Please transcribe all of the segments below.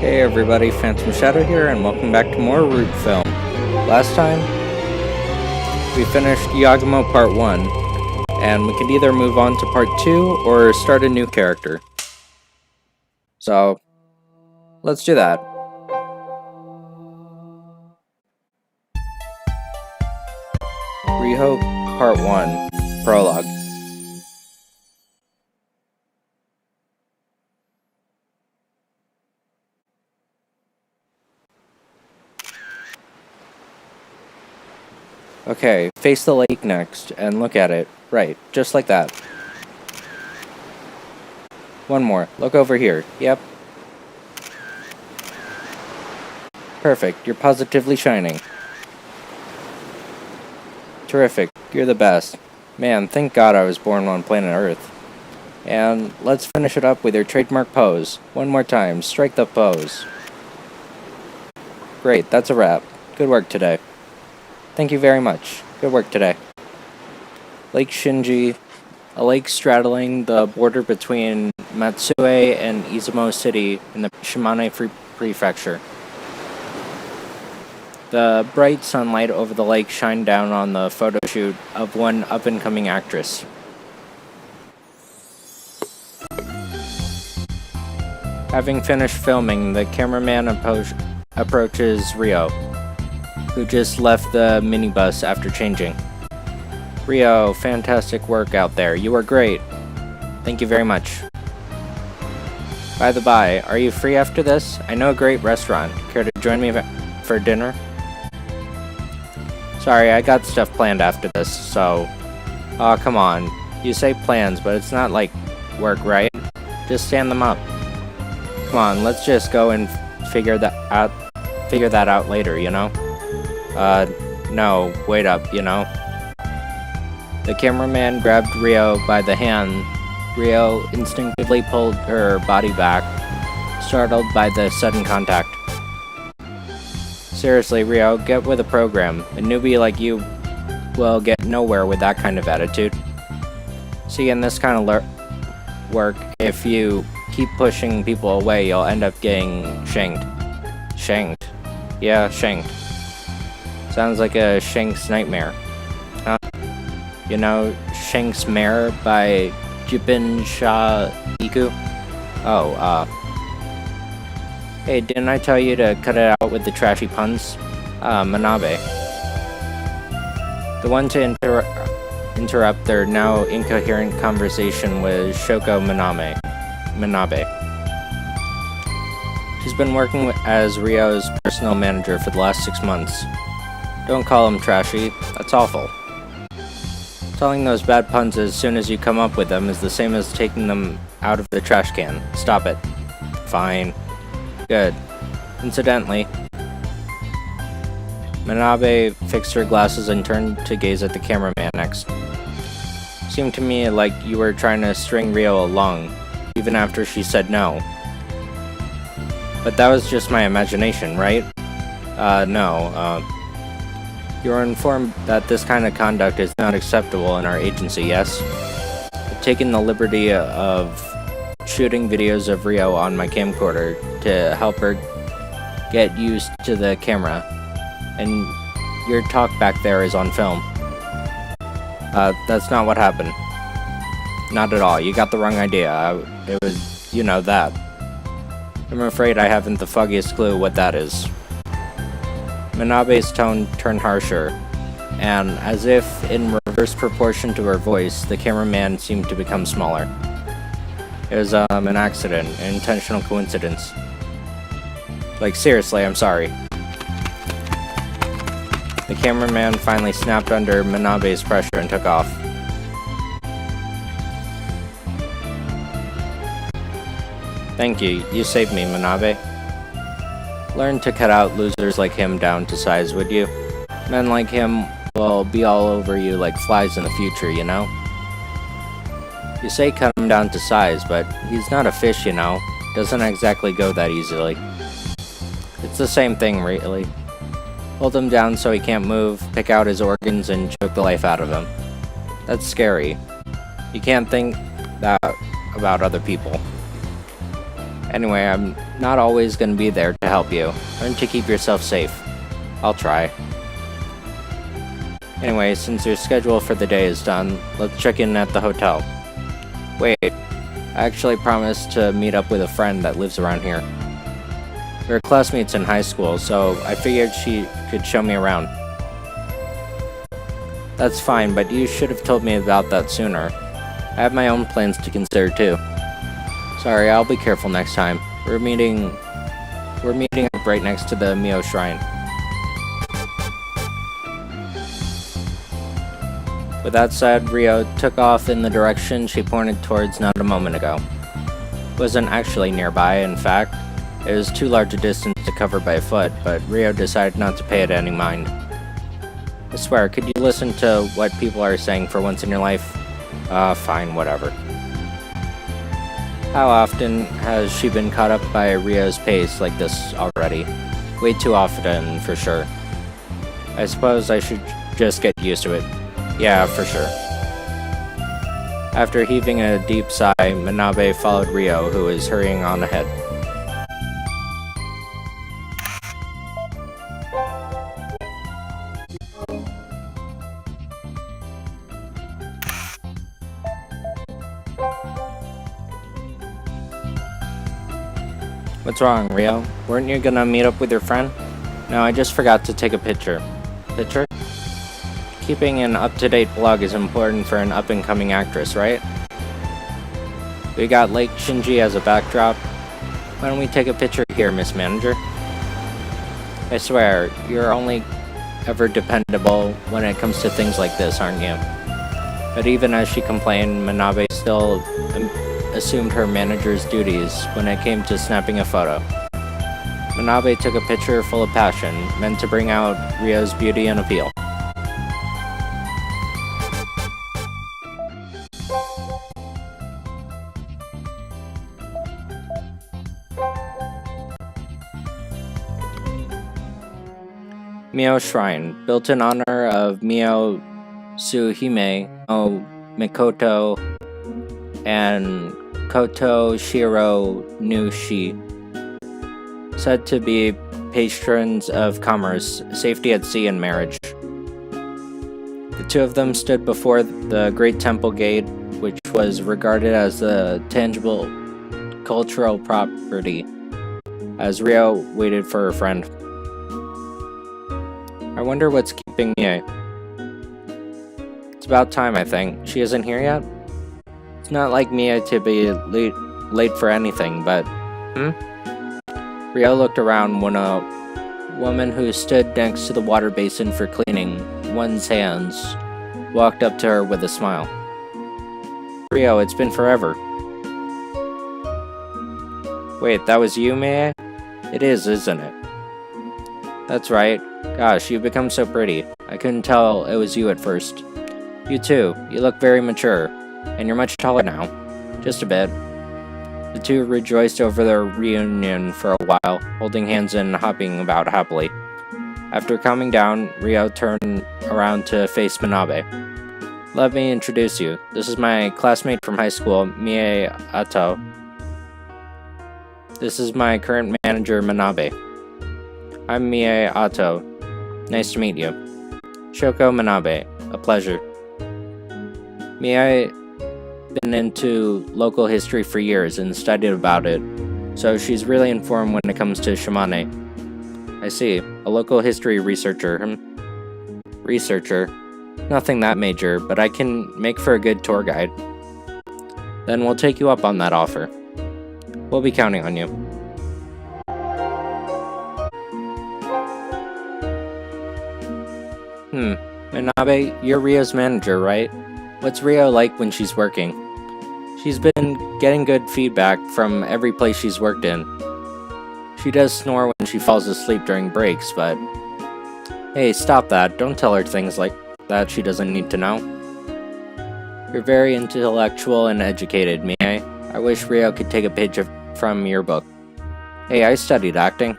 Hey everybody, Phantom Shadow here, and welcome back to more Root Film. Last time, we finished Yagumo Part 1, and we could either move on to Part 2 or start a new character. So, let's do that. Riho Part 1, Prologue. Okay, face the lake next, and look at it. Right, just like that. One more. Look over here. Yep. Perfect, you're positively shining. Terrific, you're the best. Man, thank God I was born on planet Earth. And let's finish it up with your trademark pose. One more time, strike the pose. Great, that's a wrap. Good work today. Thank you very much. Good work today. Lake Shinji, a lake straddling the border between Matsue and Izumo City in the Shimane Prefecture. The bright sunlight over the lake shined down on the photo shoot of one up-and-coming actress. Having finished filming, the cameraman approaches Riho, who just left the minibus after changing. Riho, fantastic work out there. You were great. Thank you very much. By the by, are you free after this? I know a great restaurant. Care to join me for dinner? Sorry, I got stuff planned after this, so... Aw, come on. You say plans, but it's not like work, right? Just stand them up. Come on, let's just go and figure that out later, you know? No, wait up, you know? The cameraman grabbed Riho by the hand. Riho instinctively pulled her body back, startled by the sudden contact. Seriously, Riho, get with the program. A newbie like you will get nowhere with that kind of attitude. See, in this kind of work, if you keep pushing people away, you'll end up getting shanked. Shanked? Yeah, shanked. Sounds like a Shank's nightmare. Huh? You know, Shank's Mare by Jipin Sha Iku? Oh, Hey, didn't I tell you to cut it out with the trashy puns? Manabe. The one to interrupt their now incoherent conversation was Shoko Manabe. She's been working as Riho's personal manager for the last 6 months. Don't call him trashy, that's awful. Telling those bad puns as soon as you come up with them is the same as taking them out of the trash can. Stop it. Fine. Good. Incidentally, Manabe fixed her glasses and turned to gaze at the cameraman next. Seemed to me like you were trying to string Riho along, even after she said no. But that was just my imagination, right? No. You were informed that this kind of conduct is not acceptable in our agency, yes? I've taken the liberty of shooting videos of Riho on my camcorder to help her get used to the camera, and your talk back there is on film. That's not what happened. Not at all, you got the wrong idea. It was, you know, that. I'm afraid I haven't the foggiest clue what that is. Manabe's tone turned harsher, and as if in reverse proportion to her voice, the cameraman seemed to become smaller. It was, an accident, an intentional coincidence. Like, seriously, I'm sorry. The cameraman finally snapped under Manabe's pressure and took off. Thank you, you saved me, Manabe. Learn to cut out losers like him down to size, would you? Men like him will be all over you like flies in the future, you know? You say cut him down to size, but he's not a fish, you know? Doesn't exactly go that easily. It's the same thing, really. Hold him down so he can't move, pick out his organs, and choke the life out of him. That's scary. You can't think that about other people. Anyway, I'm not always gonna be there to help you. Learn to keep yourself safe. I'll try. Anyway, since your schedule for the day is done, let's check in at the hotel. Wait, I actually promised to meet up with a friend that lives around here. We were classmates in high school, so I figured she could show me around. That's fine, but you should have told me about that sooner. I have my own plans to consider too. Sorry, I'll be careful next time. We're meeting up right next to the Mio Shrine. With that said, Riho took off in the direction she pointed towards not a moment ago. It wasn't actually nearby, in fact. It was too large a distance to cover by foot, but Riho decided not to pay it any mind. I swear, could you listen to what people are saying for once in your life? Fine, whatever. How often has she been caught up by Riho's pace like this already? Way too often, for sure. I suppose I should just get used to it. Yeah, for sure. After heaving a deep sigh, Manabe followed Riho, who was hurrying on ahead. What's wrong, Riho? Weren't you gonna meet up with your friend? No, I just forgot to take a picture. Picture? Keeping an up-to-date blog is important for an up-and-coming actress, right? We got Lake Shinji as a backdrop. Why don't we take a picture here, Miss Manager? I swear, you're only ever dependable when it comes to things like this, aren't you? But even as she complained, Manabe still assumed her manager's duties when it came to snapping a photo. Manabe took a picture full of passion, meant to bring out Riho's beauty and appeal. Mio Shrine, built in honor of Mio Tsuhime no Mikoto and Koto Shiro Nushi, said to be patrons of commerce, safety at sea, and marriage. The two of them stood before the Great Temple Gate, which was regarded as a tangible cultural property, as Riho waited for her friend. I wonder what's keeping Mie. It's about time, I think. She isn't here yet? It's not like Mie to be late for anything, but... Riho looked around when a woman who stood next to the water basin for cleaning one's hands walked up to her with a smile. Riho, it's been forever. Wait, that was you, Mie? It is, isn't it? That's right. Gosh, you've become so pretty. I couldn't tell it was you at first. You too. You look very mature. And you're much taller now. Just a bit. The two rejoiced over their reunion for a while, holding hands and hopping about happily. After calming down, Riho turned around to face Manabe. Let me introduce you. This is my classmate from high school, Mie Ato. This is my current manager, Manabe. I'm Mie Ato. Nice to meet you. Shoko Manabe. A pleasure. Mie been into local history for years and studied about it, so she's really informed when it comes to Shimane. I see. A local history researcher, Researcher? Nothing that major, but I can make for a good tour guide. Then we'll take you up on that offer. We'll be counting on you. Manabe, you're Riho's manager, right? What's Riho like when she's working? She's been getting good feedback from every place she's worked in. She does snore when she falls asleep during breaks, but... Hey, stop that. Don't tell her things like that she doesn't need to know. You're very intellectual and educated, Mie. I wish Riho could take a page from your book. Hey, I studied acting.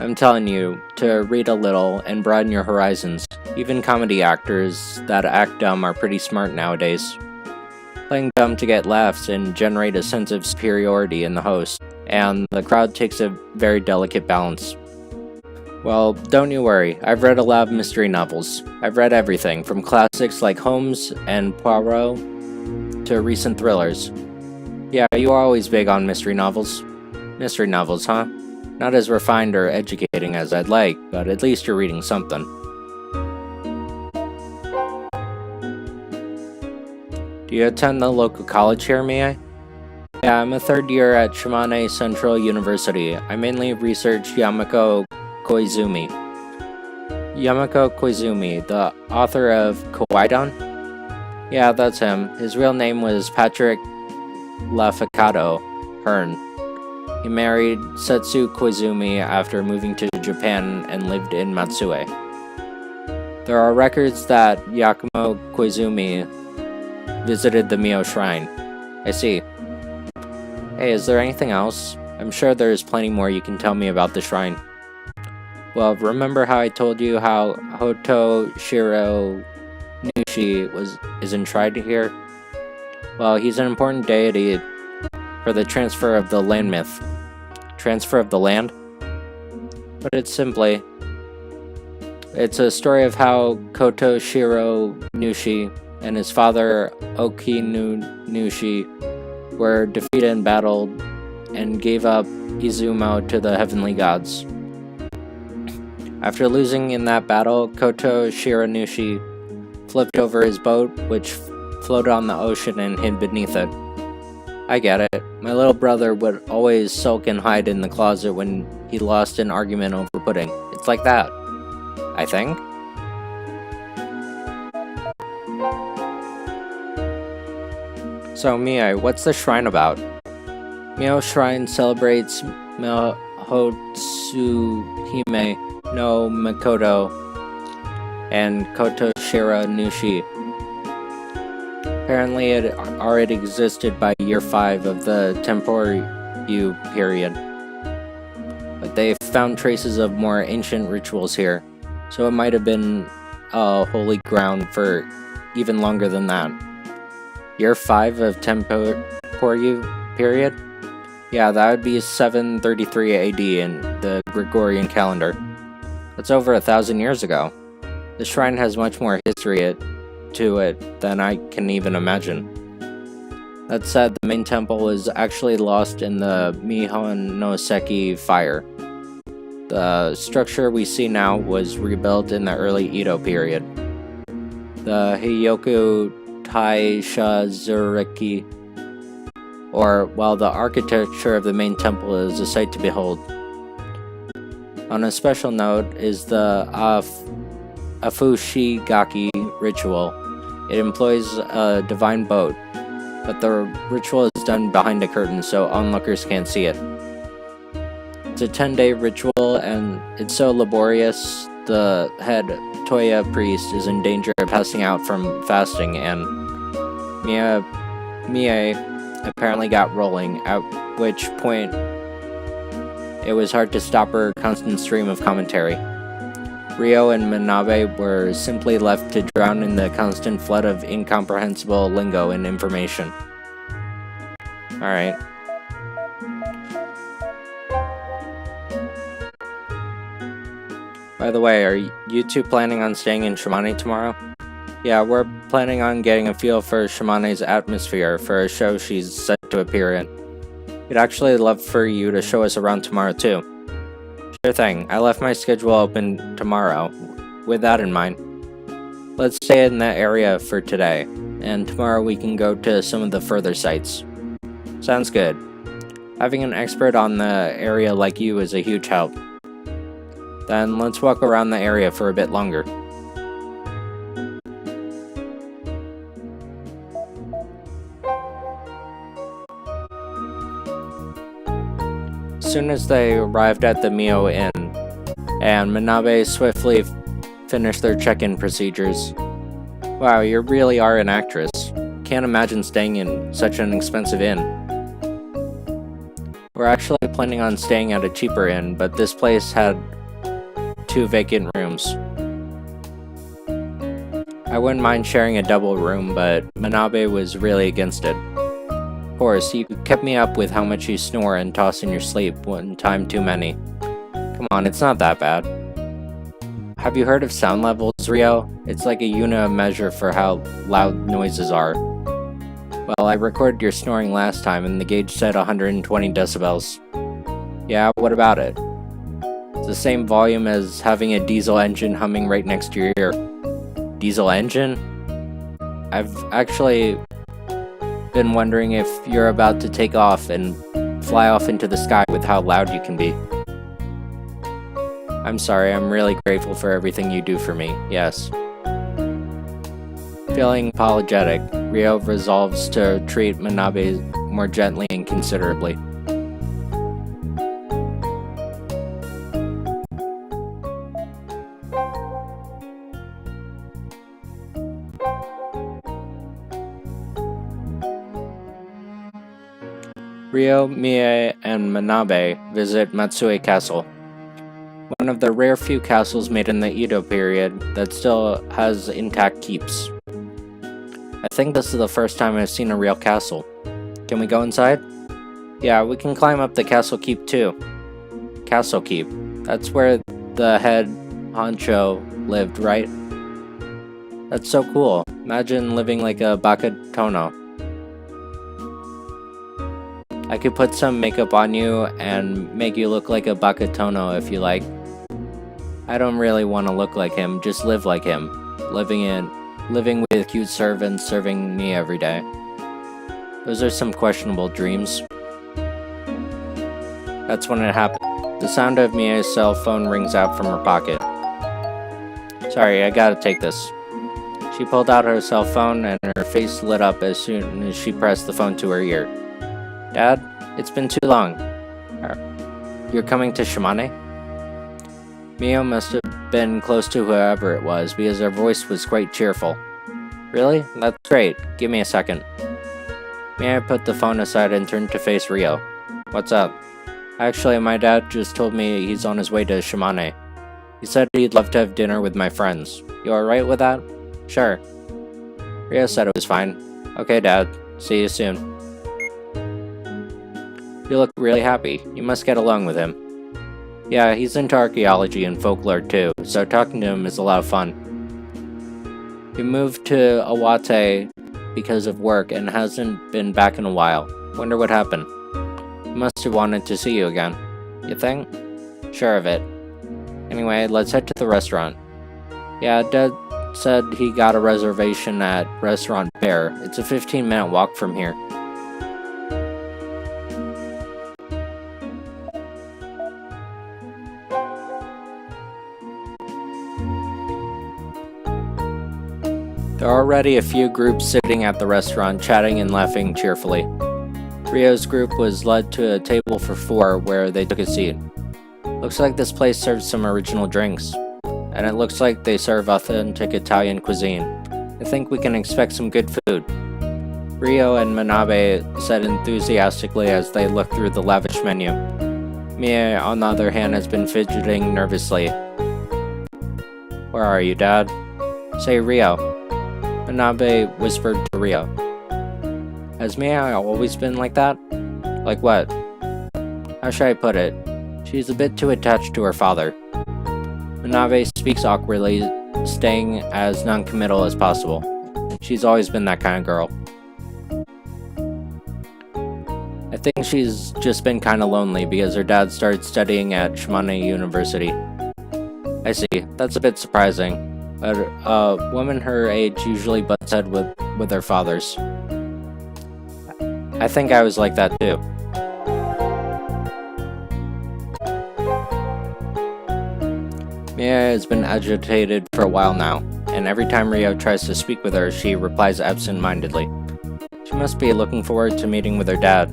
I'm telling you to read a little and broaden your horizons. Even comedy actors that act dumb are pretty smart nowadays. playing dumb to get laughs and generate a sense of superiority in the host, and the crowd takes a very delicate balance. Well, don't you worry, I've read a lot of mystery novels. I've read everything, from classics like Holmes and Poirot to recent thrillers. Yeah, you are always big on mystery novels. Mystery novels, huh? Not as refined or educating as I'd like, but at least you're reading something. Do you attend the local college here, Mie? Yeah, I'm a third year at Shimane Central University. I mainly research Yamako Koizumi. Yamako Koizumi, the author of Kawaii-don? Yeah, that's him. His real name was Patrick Lafacado Hearn. He married Setsu Koizumi after moving to Japan and lived in Matsue. There are records that Yakumo Koizumi visited the Mio Shrine. I see. Hey, is there anything else? I'm sure there's plenty more you can tell me about the shrine. Well, remember how I told you how Hoto Shiro Nushi is enshrined here? Well, he's an important deity for the transfer of the land myth. Transfer of the land? But it's a story of how Koto Shiro Nushi and his father Okinu Nushi were defeated in battle and gave up Izumo to the heavenly gods. After losing in that battle, Koto Shiranushi flipped over his boat, which floated on the ocean and hid beneath it. I get it. My little brother would always sulk and hide in the closet when he lost an argument over pudding. It's like that, I think. So, Mie, what's the shrine about? Mio Shrine celebrates Mahotsuhime no Mikoto and Koto Shira Nushi. Apparently it already existed by year 5 of the Temporyu period. But they found traces of more ancient rituals here, so it might have been a holy ground for even longer than that. Year 5 of Temporyu period? Yeah, that would be 733 AD in the Gregorian calendar. That's over 1,000 years ago. The shrine has much more history to it than I can even imagine. That said, the main temple was actually lost in the Mihonoseki fire. The structure we see now was rebuilt in the early Edo period. The Heiyoku Taisha Zuriki, while the architecture of the main temple is a sight to behold. On a special note is the Afushigaki ritual. It employs a divine boat, but the ritual is done behind a curtain so onlookers can't see it. It's a 10-day ritual and it's so laborious the head Toya priest is in danger of passing out from fasting, and Mie apparently got rolling, at which point it was hard to stop her constant stream of commentary. Riho and Manabe were simply left to drown in the constant flood of incomprehensible lingo and information. Alright. By the way, are you two planning on staying in Shimane tomorrow? Yeah, we're planning on getting a feel for Shimane's atmosphere for a show she's set to appear in. We'd actually love for you to show us around tomorrow too. Sure thing, I left my schedule open tomorrow, with that in mind. Let's stay in that area for today, and tomorrow we can go to some of the further sites. Sounds good. Having an expert on the area like you is a huge help. Then let's walk around the area for a bit longer. As soon as they arrived at the Mio Inn, and Manabe swiftly finished their check-in procedures. Wow, you really are an actress. Can't imagine staying in such an expensive inn. We're actually planning on staying at a cheaper inn, but this place had 2 vacant rooms. I wouldn't mind sharing a double room, but Manabe was really against it. Of course, you kept me up with how much you snore and toss in your sleep one time too many. Come on, it's not that bad. Have you heard of sound levels, Riho? It's like a unit of measure for how loud noises are. Well, I recorded your snoring last time and the gauge said 120 decibels. Yeah, what about it? It's the same volume as having a diesel engine humming right next to your ear. Diesel engine? I've actually been wondering if you're about to take off and fly off into the sky with how loud you can be. I'm sorry, I'm really grateful for everything you do for me, yes. Feeling apologetic, Riho resolves to treat Manabe more gently and considerately. Riho, Mie, and Manabe visit Matsue Castle, one of the rare few castles made in the Edo period that still has intact keeps. I think this is the first time I've seen a real castle. Can we go inside? Yeah, we can climb up the castle keep too. Castle keep. That's where the head honcho lived, right? That's so cool. Imagine living like a Bakatono. I could put some makeup on you and make you look like a Bakatono if you like. I don't really want to look like him, just live like him. Living with cute servants serving me every day. Those are some questionable dreams. That's when it happened. The sound of Mia's cell phone rings out from her pocket. Sorry, I gotta take this. She pulled out her cell phone and her face lit up as soon as she pressed the phone to her ear. Dad, it's been too long. You're coming to Shimane? Mio must have been close to whoever it was because her voice was quite cheerful. Really? That's great. Give me a second. Mia put the phone aside and turned to face Riho. What's up? Actually, my dad just told me he's on his way to Shimane. He said he'd love to have dinner with my friends. You alright with that? Sure. Riho said it was fine. Okay, Dad. See you soon. You look really happy. You must get along with him. Yeah, he's into archaeology and folklore too, so talking to him is a lot of fun. He moved to Awate because of work and hasn't been back in a while. Wonder what happened. He must have wanted to see you again. You think? Sure of it. Anyway, let's head to the restaurant. Yeah, Dad said he got a reservation at Restaurant Bear. It's a 15-minute walk from here. There are already a few groups sitting at the restaurant, chatting and laughing cheerfully. Riho's group was led to a table for 4 where they took a seat. Looks like this place serves some original drinks. And it looks like they serve authentic Italian cuisine. I think we can expect some good food. Riho and Manabe said enthusiastically as they looked through the lavish menu. Mie, on the other hand, has been fidgeting nervously. Where are you, Dad? Say, Riho. Manabe whispered to Riho. Has Mie always been like that? Like what? How should I put it? She's a bit too attached to her father. Manabe speaks awkwardly, staying as non-committal as possible. She's always been that kind of girl. I think she's just been kinda lonely because her dad started studying at Shimane University. I see, that's a bit surprising. But a woman her age usually butts heads with their fathers. I think I was like that too. Mia has been agitated for a while now, and every time Riho tries to speak with her, she replies absent-mindedly. She must be looking forward to meeting with her dad.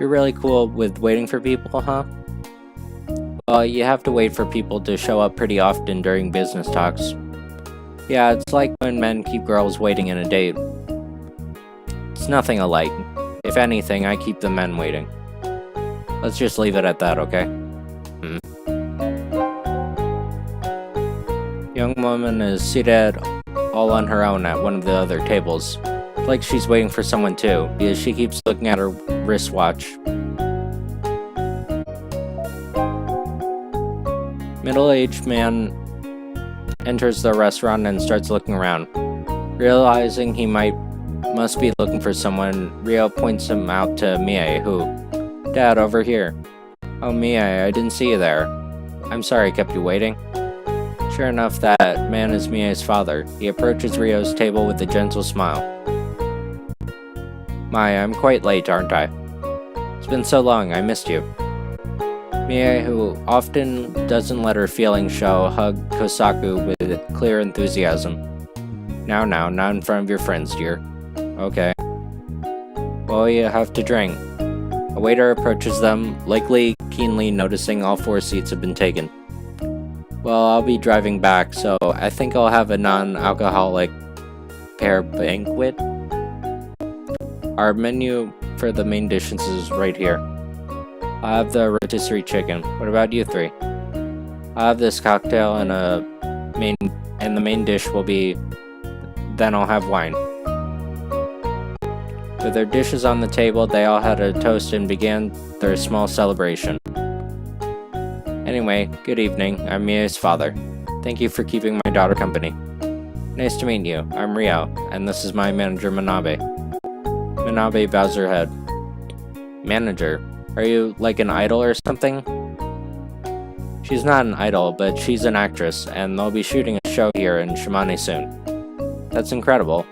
You're really cool with waiting for people, huh? Well, you have to wait for people to show up pretty often during business talks. Yeah, it's like when men keep girls waiting in a date. It's nothing alike. If anything, I keep the men waiting. Let's just leave it at that, okay? young woman is seated all on her own at one of the other tables. Like she's waiting for someone too, because she keeps looking at her wristwatch. Middle-aged man enters the restaurant and starts looking around. Realizing he must be looking for someone, Riho points him out to Mie, who, "Dad, over here." "Oh, Mie, I didn't see you there. I'm sorry I kept you waiting." Sure enough, that man is Mie's father. He approaches Riho's table with a gentle smile. "Mie, I'm quite late, aren't I? It's been so long, I missed you." Mie, who often doesn't let her feelings show, hugged Kosaku with clear enthusiasm. Now, not in front of your friends, dear." "Okay." "Well, you have to drink." A waiter approaches them, likely keenly noticing all 4 seats have been taken. "Well, I'll be driving back, so I think I'll have a non-alcoholic pear banquet. Our menu for the main dishes is right here. I'll have the rotisserie chicken. What about you 3? I'll have this cocktail and the main dish will be... Then I'll have wine." With their dishes on the table, they all had a toast and began their small celebration. "Anyway, good evening. I'm Mie's father. Thank you for keeping my daughter company." "Nice to meet you. I'm Riho, and this is my manager, Manabe." Manabe bows her head. "Manager? Are you like an idol or something?" "She's not an idol, but she's an actress, and they'll be shooting a show here in Shimane soon." "That's incredible.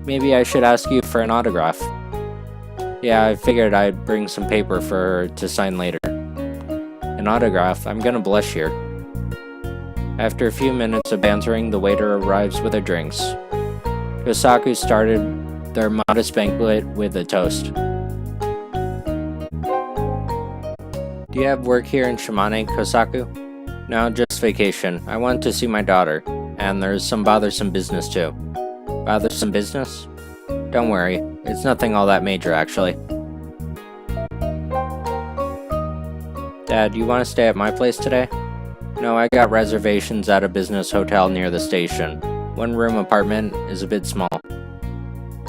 Maybe I should ask you for an autograph." "Yeah, I figured I'd bring some paper for her to sign later." "An autograph? I'm gonna blush here." After a few minutes of bantering, the waiter arrives with their drinks. Kosaku started their modest banquet with a toast. "Do you have work here in Shimane, Kosaku?" "No, just vacation. I want to see my daughter, and there's some bothersome business too." "Bothersome business?" "Don't worry, it's nothing all that major actually." "Dad, you want to stay at my place today?" "No, I got reservations at a business hotel near the station. 1-room apartment is a bit small."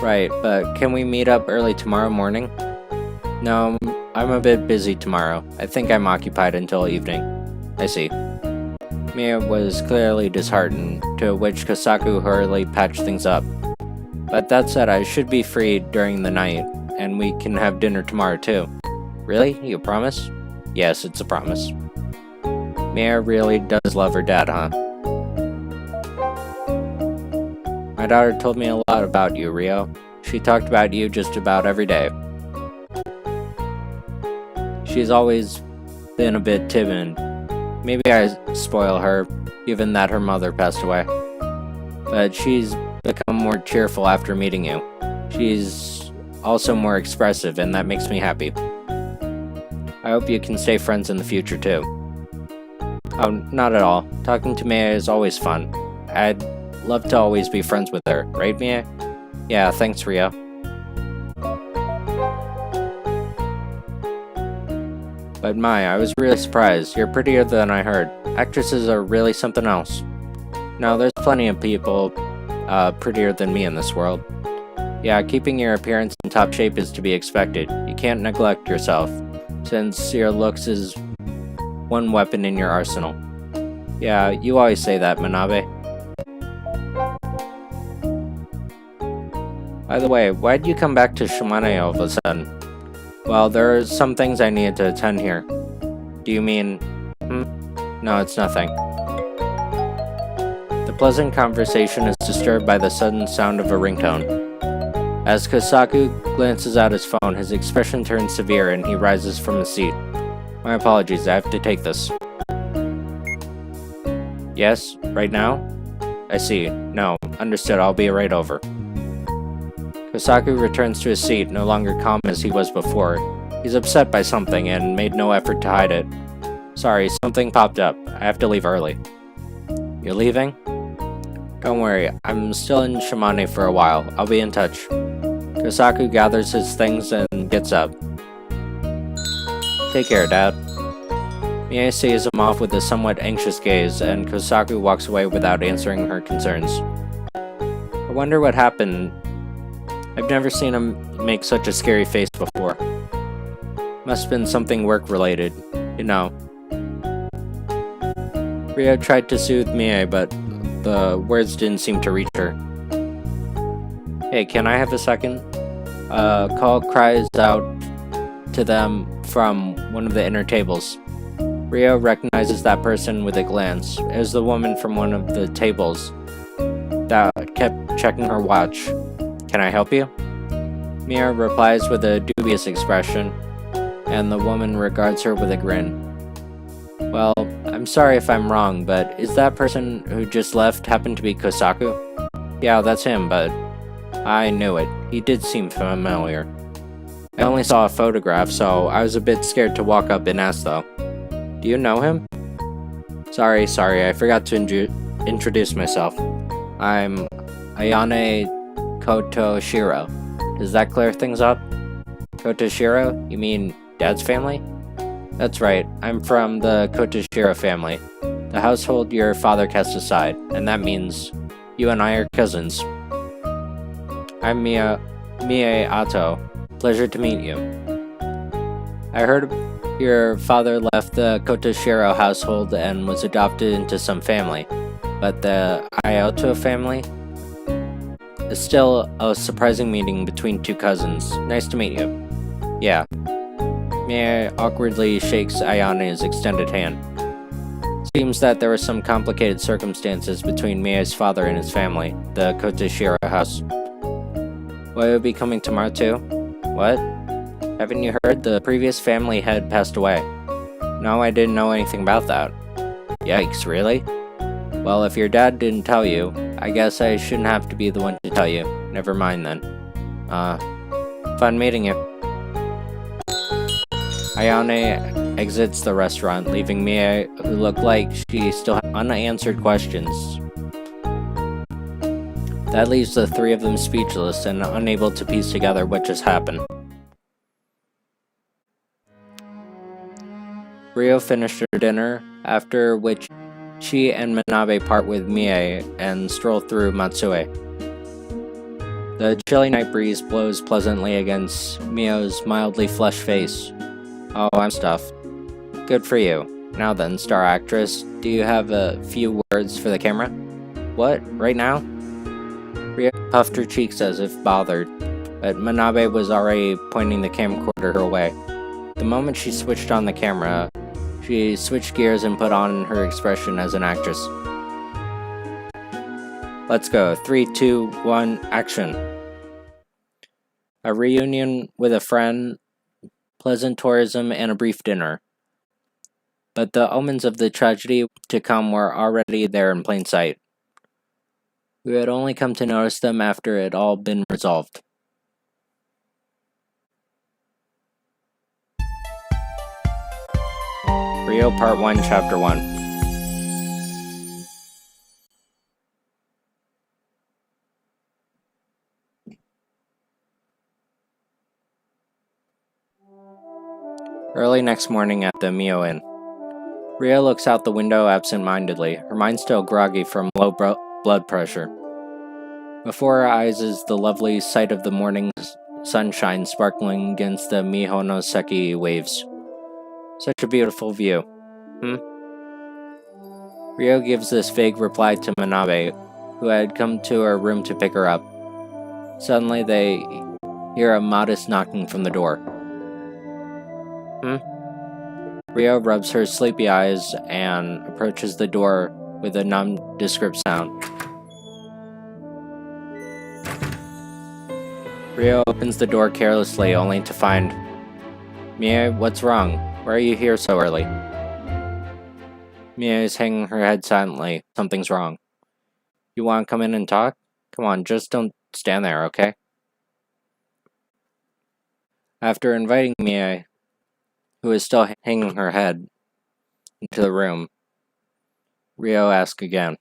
"Right, but can we meet up early tomorrow morning?" "No, I'm a bit busy tomorrow. I think I'm occupied until evening." "I see." Mie was clearly disheartened, to which Kosaku hurriedly patched things up. "But that said, I should be free during the night, and we can have dinner tomorrow too." "Really? You promise?" "Yes, it's a promise." Mie really does love her dad, huh? "My daughter told me a lot about you, Riho. She talked about you just about every day. She's always been a bit timid. Maybe I spoil her, given that her mother passed away. But she's become more cheerful after meeting you. She's also more expressive, and that makes me happy. I hope you can stay friends in the future, too." "Oh, not at all. Talking to Mie is always fun. I'd love to always be friends with her, right, Mie?" "Yeah, thanks, Riho." "But Mai, I was really surprised. You're prettier than I heard. Actresses are really something else." "No, there's plenty of people prettier than me in this world." "Yeah, keeping your appearance in top shape is to be expected. You can't neglect yourself, since your looks is one weapon in your arsenal." "Yeah, you always say that, Manabe." "By the way, why'd you come back to Shimane all of a sudden?" "Well, there are some things I needed to attend here." "Do you mean... No, it's nothing." The pleasant conversation is disturbed by the sudden sound of a ringtone. As Kosaku glances at his phone, his expression turns severe and he rises from his seat. "My apologies, I have to take this." "Yes, right now?" "I see. No, understood, I'll be right over." Kosaku returns to his seat, no longer calm as he was before. He's upset by something and made no effort to hide it. "Sorry, something popped up. I have to leave early." "You're leaving?" "Don't worry, I'm still in Shimane for a while. I'll be in touch." Kosaku gathers his things and gets up. "Take care, Dad." Mie sees him off with a somewhat anxious gaze, and Kosaku walks away without answering her concerns. I wonder what happened. I've never seen him make such a scary face before. Must have been something work-related, you know. Riho tried to soothe Mie, but the words didn't seem to reach her. Hey, can I have a second? A call cries out to them from one of the inner tables. Riho recognizes that person with a glance. It was the woman from one of the tables that kept checking her watch. Can I help you? Mia replies with a dubious expression, and the woman regards her with a grin. Well, I'm sorry if I'm wrong, but is that person who just left happen to be Kosaku? Yeah, that's him, but I knew it. He did seem familiar. I only saw a photograph, so I was a bit scared to walk up and ask though. Do you know him? Sorry, I forgot to introduce myself. I'm Ayane Kotoshiro. Does that clear things up? Kotoshiro? You mean Dad's family? That's right, I'm from the Kotoshiro family, the household your father cast aside, and that means you and I are cousins. I'm Mie Ato. Pleasure to meet you. I heard your father left the Kotoshiro household and was adopted into some family, but the Ioto family? It's still a surprising meeting between two cousins. Nice to meet you. Yeah. Mie awkwardly shakes Ayane's extended hand. Seems that there were some complicated circumstances between Mie's father and his family, the Kotoshiro house. Will you be coming tomorrow too? What? Haven't you heard? The previous family had passed away. No, I didn't know anything about that. Yikes, really? Well, if your dad didn't tell you, I guess I shouldn't have to be the one to tell you. Never mind then. Fun meeting you. Ayane exits the restaurant, leaving Mie, who looked like she still had unanswered questions. That leaves the three of them speechless and unable to piece together what just happened. Riho finished her dinner, after which she and Manabe part with Mie and stroll through Matsue. The chilly night breeze blows pleasantly against Mio's mildly flushed face. Oh, I'm stuffed. Good for you. Now then, star actress, do you have a few words for the camera? What? Right now? Riho puffed her cheeks as if bothered, but Manabe was already pointing the camcorder her way. The moment she switched on the camera, she switched gears and put on her expression as an actress. Let's go. 3, 2, 1, action. A reunion with a friend, pleasant tourism, and a brief dinner. But the omens of the tragedy to come were already there in plain sight. We had only come to notice them after it had all been resolved. Riho Part 1, Chapter 1. Early next morning at the Mio Inn. Riho looks out the window absent-mindedly, her mind still groggy from low blood pressure. Before her eyes is the lovely sight of the morning sunshine sparkling against the Mihonoseki waves. Such a beautiful view. Riho gives this vague reply to Manabe, who had come to her room to pick her up. Suddenly they hear a modest knocking from the door. Riho rubs her sleepy eyes and approaches the door with a nondescript sound. Riho opens the door carelessly, only to find... Mie, what's wrong? Why are you here so early? Mie is hanging her head silently. Something's wrong. You want to come in and talk? Come on, just don't stand there, okay? After inviting Mie, who is still hanging her head, into the room, Riho asks again,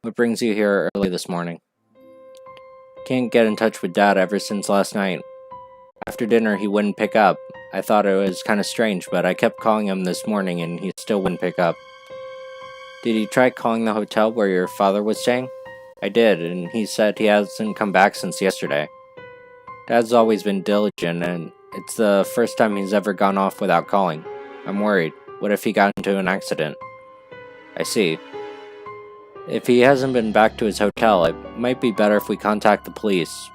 what brings you here early this morning? Can't get in touch with Dad ever since last night. After dinner, he wouldn't pick up. I thought it was kind of strange, but I kept calling him this morning and he still wouldn't pick up. Did you try calling the hotel where your father was staying? I did, and he said he hasn't come back since yesterday. Dad's always been diligent, and it's the first time he's ever gone off without calling. I'm worried. What if he got into an accident? I see. If he hasn't been back to his hotel, it might be better if we contact the police.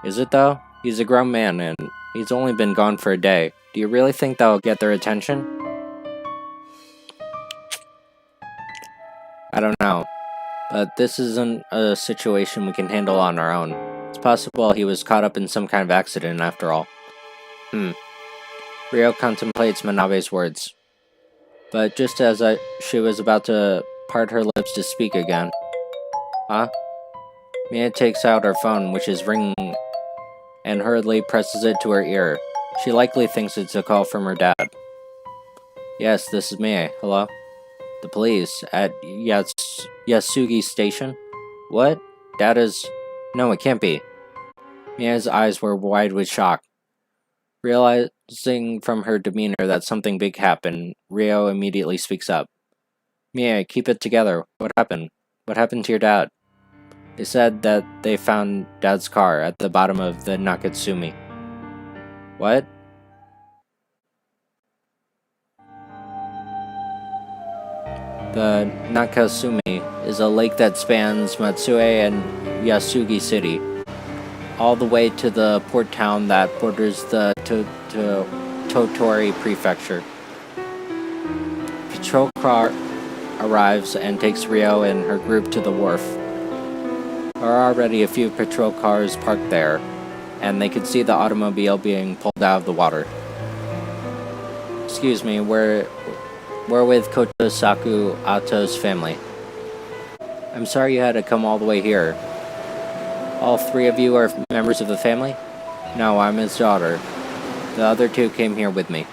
Is it though? He's a grown man, and he's only been gone for a day. Do you really think that'll get their attention? I don't know. But this isn't a situation we can handle on our own. It's possible he was caught up in some kind of accident after all. Riho contemplates Manabe's words. But just as she was about to part her lips to speak again. Huh? Mia takes out her phone, which is ringing, and hurriedly presses it to her ear. She likely thinks it's a call from her dad. Yes, this is Mia. Hello? The police at Yasugi Station? What? Dad is... No, it can't be. Mia's eyes were wide with shock. Realizing from her demeanor that something big happened, Riho immediately speaks up. Mia, keep it together. What happened? What happened to your dad? They said that they found Dad's car at the bottom of the Nakatsumi. What? The Nakasumi is a lake that spans Matsue and Yasugi City, all the way to the port town that borders the Totori Prefecture. Patrol car arrives and takes Riho and her group to the wharf. There are already a few patrol cars parked there, and they could see the automobile being pulled out of the water. Excuse me, we're with Kotosaku Ato's family. I'm sorry you had to come all the way here. All three of you are members of the family? No, I'm his daughter. The other two came here with me.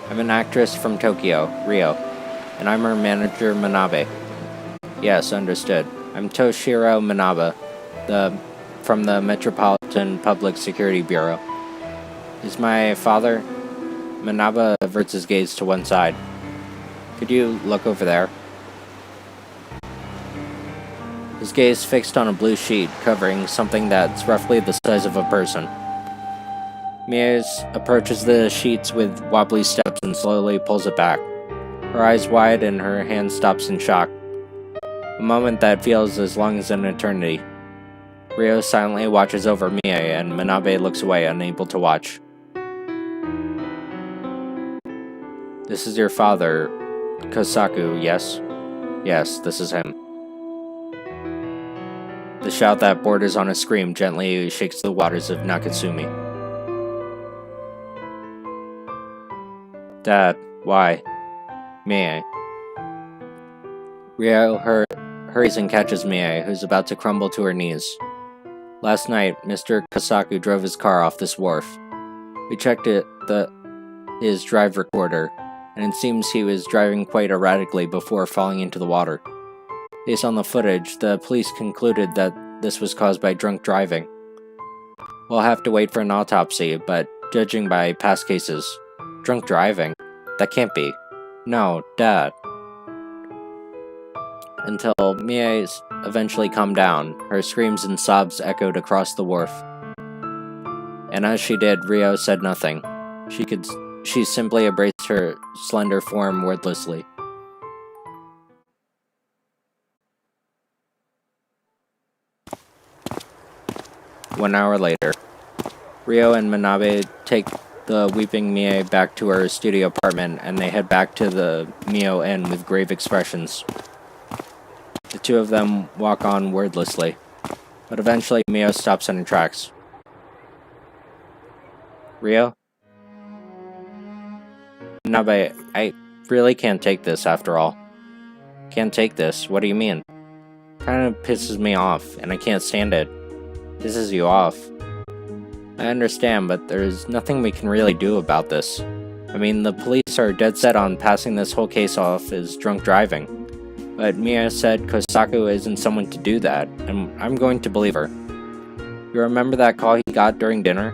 I'm an actress from Tokyo, Riho, and I'm her manager, Manabe. Yes, understood. I'm Toshiro Manabe, from the Metropolitan Public Security Bureau. Is my father? Manabe averts his gaze to one side. Could you look over there? His gaze fixed on a blue sheet covering something that's roughly the size of a person. Mia approaches the sheets with wobbly steps and slowly pulls it back. Her eyes wide and her hand stops in shock. A moment that feels as long as an eternity. Riho silently watches over Mia and Manabe looks away, unable to watch. This is your father, Kosaku, yes? Yes, this is him. The shout that borders on a scream gently shakes the waters of Nakatsumi. Dad, why? Mie. Riho hurries and catches Mie, who's about to crumble to her knees. Last night, Mr. Kosaku drove his car off this wharf. We checked his drive recorder, and it seems he was driving quite erratically before falling into the water. Based on the footage, the police concluded that this was caused by drunk driving. We'll have to wait for an autopsy, but judging by past cases, drunk driving? That can't be. No, Dad. Until Mie eventually calmed down, her screams and sobs echoed across the wharf. And as she did, Riho said nothing. She simply embraced her slender form wordlessly. One hour later, Riho and Manabe take the weeping Mie back to her studio apartment, and they head back to the Mio Inn with grave expressions. The two of them walk on wordlessly, but eventually Mio stops in her tracks. Riho? Manabe, I really can't take this after all. Can't take this? What do you mean? Kinda pisses me off, and I can't stand it. Pisses you off. I understand, but there's nothing we can really do about this. I mean, the police are dead set on passing this whole case off as drunk driving. But Mia said Kosaku isn't someone to do that, and I'm going to believe her. You remember that call he got during dinner?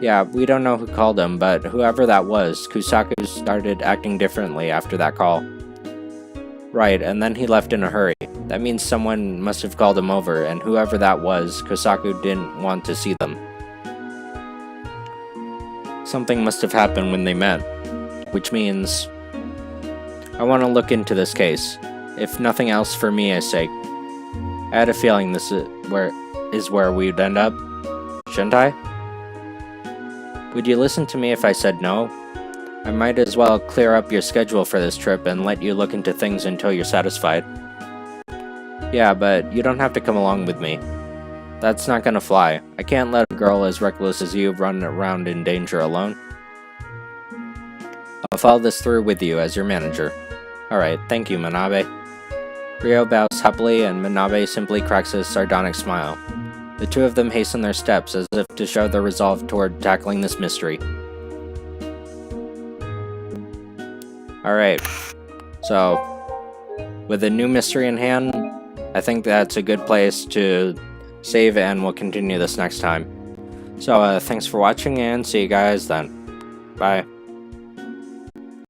Yeah, we don't know who called him, but whoever that was, Kusaku started acting differently after that call. Right, and then he left in a hurry. That means someone must have called him over, and whoever that was, Kusaku didn't want to see them. Something must have happened when they met, which means I want to look into this case, if nothing else for Mia's sake. I had a feeling this is where we'd end up, shouldn't I? Would you listen to me if I said no? I might as well clear up your schedule for this trip and let you look into things until you're satisfied. Yeah, but you don't have to come along with me. That's not gonna fly. I can't let a girl as reckless as you run around in danger alone. I'll follow this through with you as your manager. Alright, thank you, Manabe. Riho bows happily and Manabe simply cracks a sardonic smile. The two of them hasten their steps as if to show their resolve toward tackling this mystery. Alright, so with a new mystery in hand, I think that's a good place to save and we'll continue this next time. So thanks for watching and see you guys then. Bye.